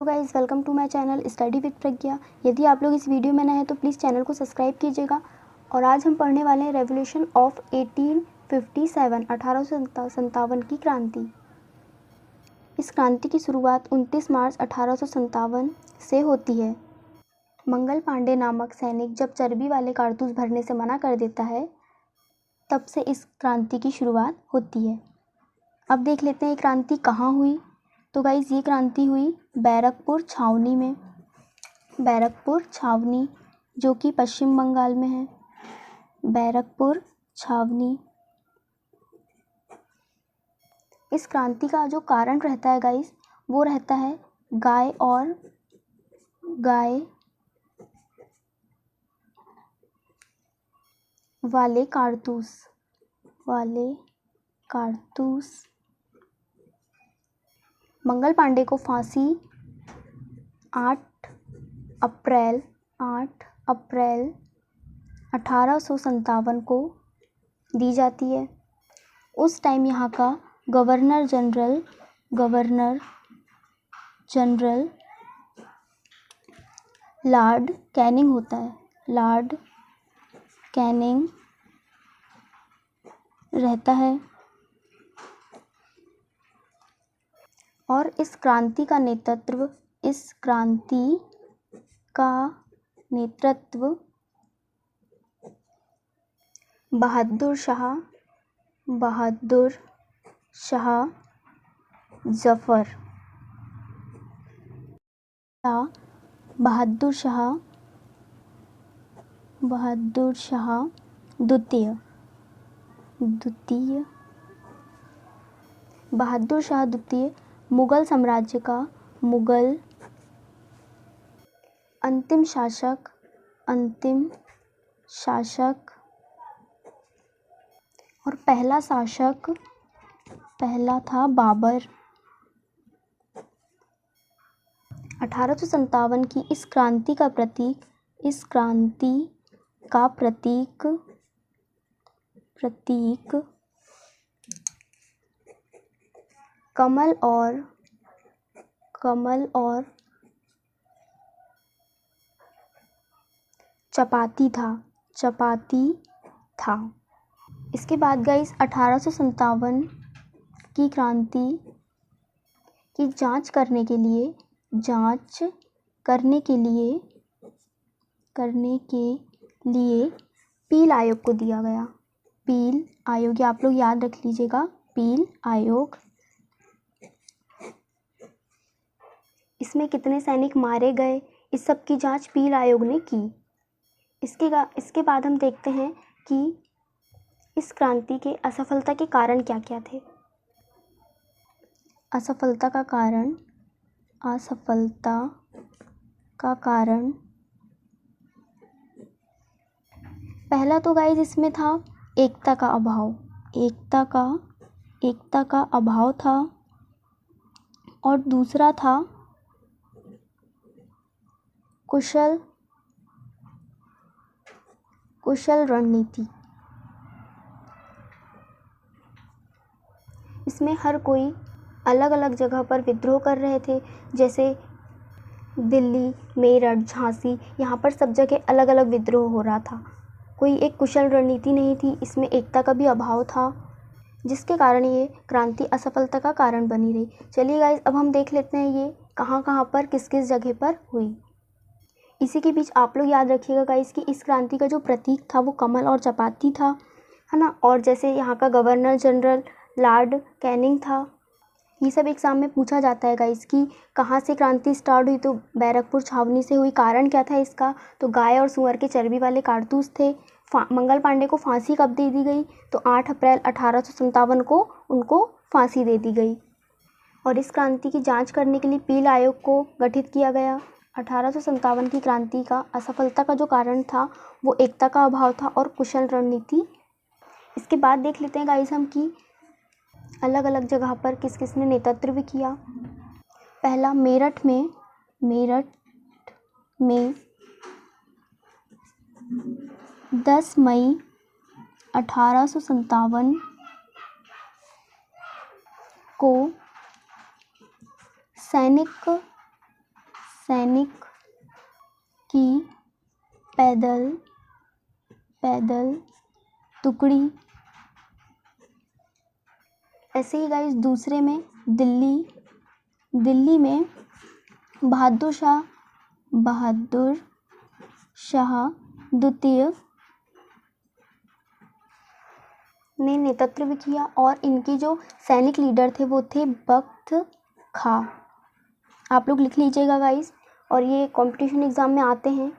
Guys, welcome to my channel study with Pragya. यदि आप लोग इस वीडियो में नए हैं तो प्लीज़ चैनल को सब्सक्राइब कीजिएगा। और आज हम पढ़ने वाले हैं रेवोल्यूशन ऑफ 1857 1857 की क्रांति। इस क्रांति की शुरुआत 29 मार्च 1857 से होती है। मंगल पांडे नामक सैनिक जब चर्बी वाले कारतूस भरने से मना कर देता है तब से इस क्रांति की शुरुआत होती है। अब देख लेते हैं ये क्रांति कहाँ हुई। तो गाइज़, ये क्रांति हुई बैरकपुर छावनी में। बैरकपुर छावनी जो कि पश्चिम बंगाल में है। बैरकपुर छावनी। इस क्रांति का जो कारण रहता है गाइज़, वो रहता है गाय वाले कारतूस। मंगल पांडे को फांसी 8 अप्रैल 1857 को दी जाती है। उस टाइम यहाँ का गवर्नर जनरल लॉर्ड कैनिंग होता है। लॉर्ड कैनिंग रहता है और इस क्रांति का नेतृत्व बहादुर शाह जफर बहादुर शाह द्वितीय बहादुर शाह द्वितीय मुगल साम्राज्य का अंतिम शासक और पहला था बाबर। 1857 की इस क्रांति का प्रतीक कमल और चपाती था। इसके बाद गाइस 1857 की क्रांति की जांच करने के लिए पील आयोग को दिया गया। पील आयोग, ये आप लोग याद रख लीजिएगा, पील आयोग। इसमें कितने सैनिक मारे गए, इस सब की जांच पील आयोग ने की। इसके बाद हम देखते हैं कि इस क्रांति के असफलता के कारण क्या क्या थे। असफलता का कारण पहला तो गाइस इसमें था एकता का अभाव था। और दूसरा था कुशल रणनीति। इसमें हर कोई अलग अलग जगह पर विद्रोह कर रहे थे, जैसे दिल्ली, मेरठ, झांसी, यहाँ पर सब जगह अलग अलग विद्रोह हो रहा था। कोई एक कुशल रणनीति नहीं थी, इसमें एकता का भी अभाव था, जिसके कारण ये क्रांति असफलता का कारण बनी रही। चलिए गाइस, अब हम देख लेते हैं ये कहाँ कहाँ पर किस किस जगह पर हुई। इसी के बीच आप लोग याद रखिएगा गाइस कि इस क्रांति का जो प्रतीक था वो कमल और चपाती था, है ना। और जैसे यहाँ का गवर्नर जनरल लॉर्ड कैनिंग था। ये सब एग्जाम में पूछा जाता है गाइस कि कहाँ से क्रांति स्टार्ट हुई, तो बैरकपुर छावनी से हुई। कारण क्या था इसका, तो गाय और सुअर के चर्बी वाले कारतूस थे। मंगल पांडे को फांसी कब दे दी गई, तो 8 अप्रैल 1857 को उनको फांसी दे दी गई। और इस क्रांति की जांच करने के लिए पील आयोग को गठित किया गया। 1857 की क्रांति का असफलता का जो कारण था वो एकता का अभाव था और कुशल रणनीति। इसके बाद देख लेते हैं गाइस हम कि अलग अलग जगह पर किस किस ने नेतृत्व किया। पहला मेरठ में 10 मई 1857 को सैनिक सैनिक की पैदल टुकड़ी। ऐसे ही गाइस दूसरे में दिल्ली में बहादुर शाह द्वितीय ने नेतृत्व किया और इनके जो सैनिक लीडर थे वो थे बख्त खां। आप लोग लिख लीजिएगा गाइस, और ये कंपटीशन एग्ज़ाम में आते हैं।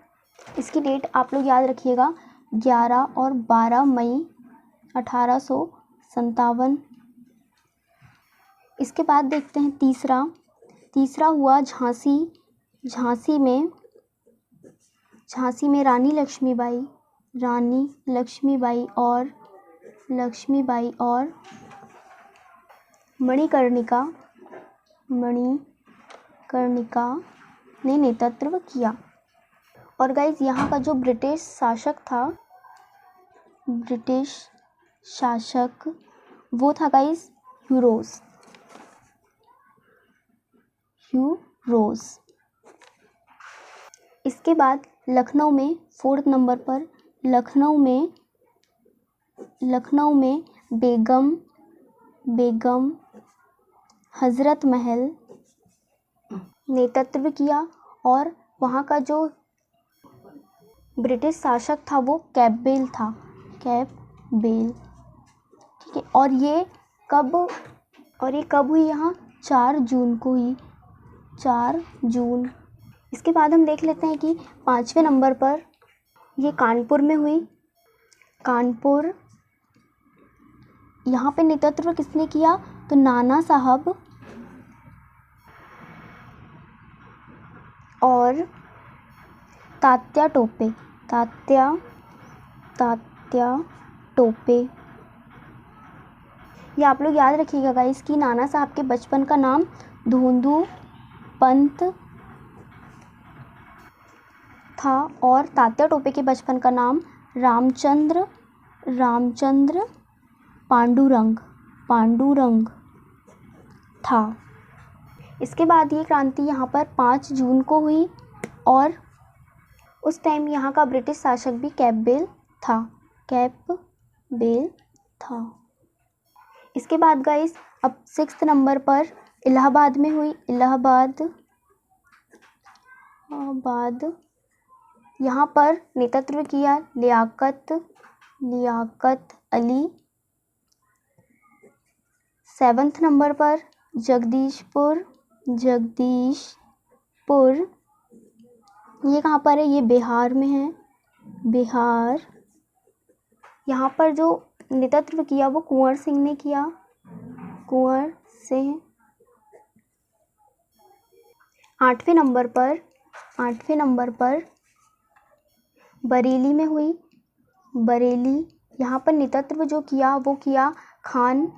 इसकी डेट आप लोग याद रखिएगा, 11 और 12 मई 1857। इसके बाद देखते हैं तीसरा हुआ झांसी में रानी लक्ष्मीबाई और मणिकर्णिका ने नेतृत्व किया। और गाइस यहाँ का जो ब्रिटिश शासक वो था गाइस ह्यू रोज। इसके बाद लखनऊ में 4th नंबर पर लखनऊ में बेगम हजरत महल नेतृत्व किया। और वहाँ का जो ब्रिटिश शासक था वो कैपबेल था। ठीक है। और ये कब हुई यहाँ? 4 जून को हुई, 4 जून। इसके बाद हम देख लेते हैं कि 5वें नंबर पर ये कानपुर में हुई। कानपुर, यहाँ पे नेतृत्व किसने किया? तो नाना साहब और तात्या टोपे। ये आप लोग याद रखिएगा गाइस कि नाना साहब के बचपन का नाम धोंदू पंत था और तात्या टोपे के बचपन का नाम रामचंद्र पांडुरंग था। इसके बाद ये क्रांति यहाँ पर 5 जून को हुई और उस टाइम यहाँ का ब्रिटिश शासक भी कैपबेल था। इसके बाद गाइस अब 6th नंबर पर इलाहाबाद में हुई। इलाहाबाद यहाँ पर नेतृत्व किया लियाकत अली। 7th नंबर पर जगदीशपुर, ये कहाँ पर है? ये बिहार में है। यहाँ पर जो नेतृत्व किया वो कुंवर सिंह ने किया। 8वें नंबर पर बरेली में हुई। यहाँ पर नेतृत्व जो किया वो किया खान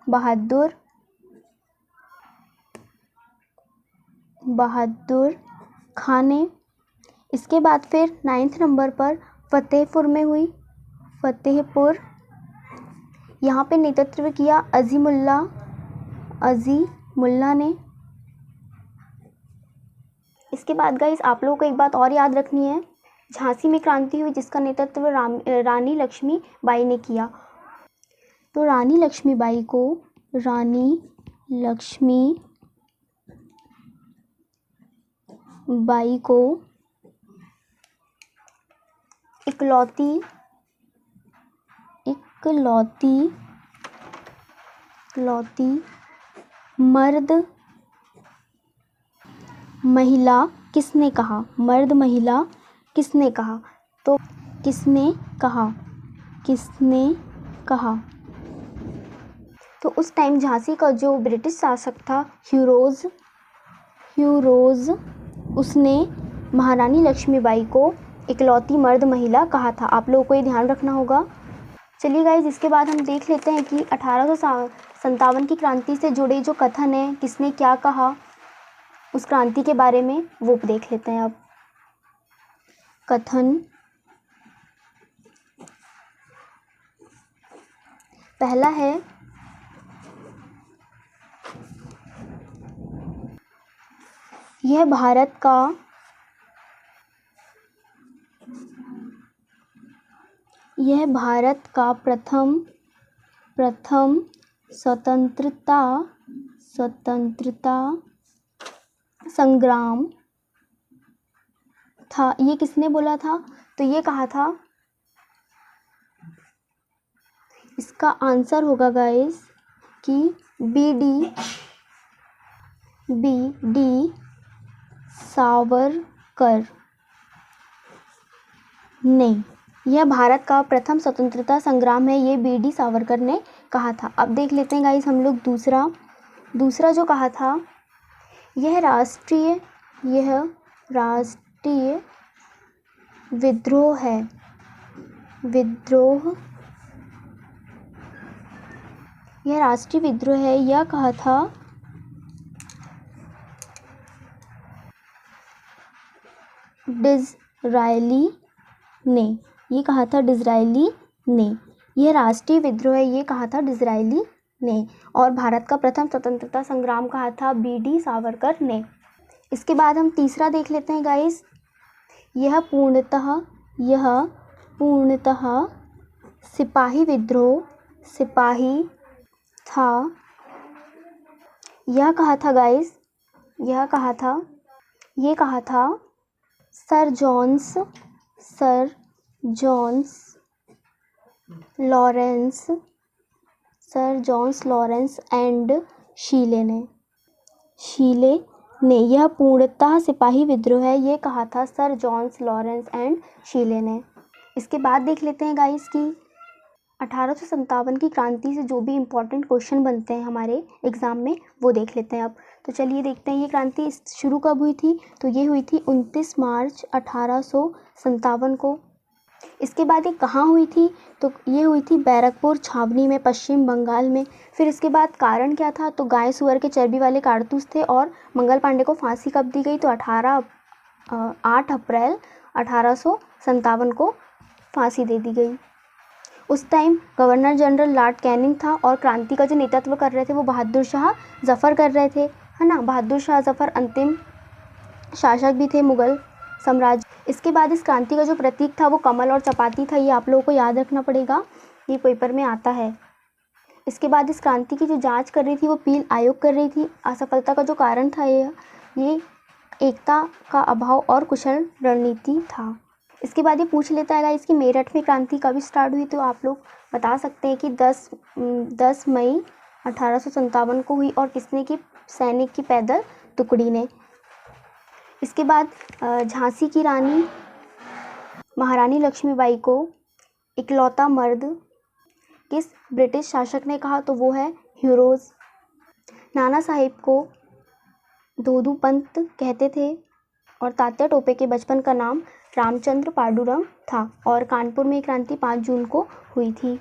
बहादुर खान ने। इसके बाद फिर 9th नंबर पर फतेहपुर में हुई। यहाँ पे नेतृत्व किया अज़ीमुल्ला ने। इसके बाद गाइस आप लोगों को एक बात और याद रखनी है, झांसी में क्रांति हुई जिसका नेतृत्व रानी लक्ष्मीबाई ने किया। तो रानी लक्ष्मीबाई को इकलौती मर्द महिला किसने कहा? तो किसने कहा? तो उस टाइम झांसी का जो ब्रिटिश शासक था ह्यू रोज, उसने महारानी लक्ष्मीबाई को इकलौती मर्द महिला कहा था। आप लोगों को ये ध्यान रखना होगा। चलिए गाइज, इसके बाद हम देख लेते हैं कि 1857 की क्रांति से जुड़े जो कथन है, किसने क्या कहा उस क्रांति के बारे में, वो देख लेते हैं अब। कथन पहला है, यह भारत का प्रथम स्वतंत्रता संग्राम था। ये किसने बोला था? तो ये कहा था, इसका आंसर होगा गाइस कि बी डी सावरकर ने। यह भारत का प्रथम स्वतंत्रता संग्राम है, ये बी डी सावरकर ने कहा था। अब देख लेते हैं गाइस हम लोग दूसरा जो कहा था, यह राष्ट्रीय विद्रोह है। यह राष्ट्रीय विद्रोह है, यह कहा था डिज़रायली ने। ये कहा था डिज़रायली ने। यह राष्ट्रीय विद्रोह है, ये कहा था डिज़रायली ने। और भारत का प्रथम स्वतंत्रता संग्राम कहा था बी डी सावरकर ने। इसके बाद हम तीसरा देख लेते हैं गाइस। यह पूर्णतः सिपाही विद्रोह था। यह कहा था गाइस, ये कहा था सर जॉन्स लॉरेंस एंड शीले ने। यह पूर्णतः सिपाही विद्रोह है, ये कहा था सर जॉन्स लॉरेंस एंड शीले ने। इसके बाद देख लेते हैं गाइस कि 1857 की क्रांति से जो भी इम्पोर्टेंट क्वेश्चन बनते हैं हमारे एग्ज़ाम में, वो देख लेते हैं अब। तो चलिए देखते हैं ये क्रांति शुरू कब हुई थी। तो ये हुई थी 29 मार्च 1857 को। इसके बाद ये कहाँ हुई थी? तो ये हुई थी बैरकपुर छावनी में, पश्चिम बंगाल में। फिर इसके बाद कारण क्या था? तो गाय सुअर के चर्बी वाले कारतूस थे। और मंगल पांडे को फांसी कब दी गई? तो 8 अप्रैल 1857 को फांसी दे दी गई। उस time governor general Lord Canning था और क्रांति का जो नेतृत्व कर रहे थे वो बहादुर शाह जफ़र कर रहे थे, है ना। बहादुर शाह जफ़र अंतिम शासक भी थे मुग़ल साम्राज्य। इसके बाद इस क्रांति का जो प्रतीक था वो कमल और चपाती था, ये आप लोगों को याद रखना पड़ेगा, ये पेपर में आता है। इसके बाद इस क्रांति की जो जांच कर रही थी वो पील आयोग कर रही थी। असफलता का जो कारण था ये एकता का अभाव और कुशल रणनीति था। इसके बाद ये पूछ लेता है इसकी मेरठ में क्रांति कब स्टार्ट हुई? तो आप लोग बता सकते हैं कि 10 मई 1857 को हुई। और किसने की? सैनिक की पैदल टुकड़ी ने। इसके बाद झांसी की रानी महारानी लक्ष्मीबाई को इकलौता मर्द किस ब्रिटिश शासक ने कहा? तो वो है ह्यूरोज। नाना साहिब को दोदू पंत कहते थे और तात्या टोपे के बचपन का नाम रामचंद्र पांडुरंग था। और कानपुर में क्रांति 5 जून को हुई थी।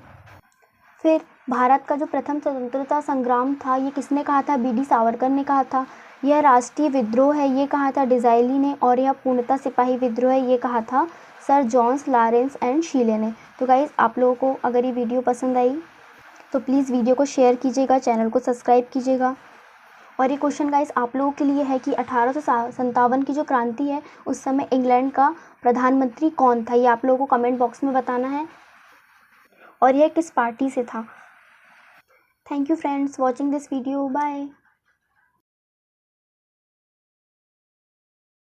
फिर भारत का जो प्रथम स्वतंत्रता संग्राम था ये किसने कहा था? बी डी सावरकर ने कहा था। यह राष्ट्रीय विद्रोह है, ये कहा था डिज़ाइली ने। और यह पूर्णतः सिपाही विद्रोह है, ये कहा था सर जॉन्स लॉरेंस एंड शीले ने। तो गाइस आप लोगों को अगर ये वीडियो पसंद आई तो प्लीज़ वीडियो को शेयर कीजिएगा, चैनल को सब्सक्राइब कीजिएगा। और ये क्वेश्चन गाइस आप लोगों के लिए है कि 1857 की जो क्रांति है उस समय इंग्लैंड का प्रधानमंत्री कौन था? ये आप लोगों को कमेंट बॉक्स में बताना है। और यह किस पार्टी से था? Thank you friends watching this video. Bye.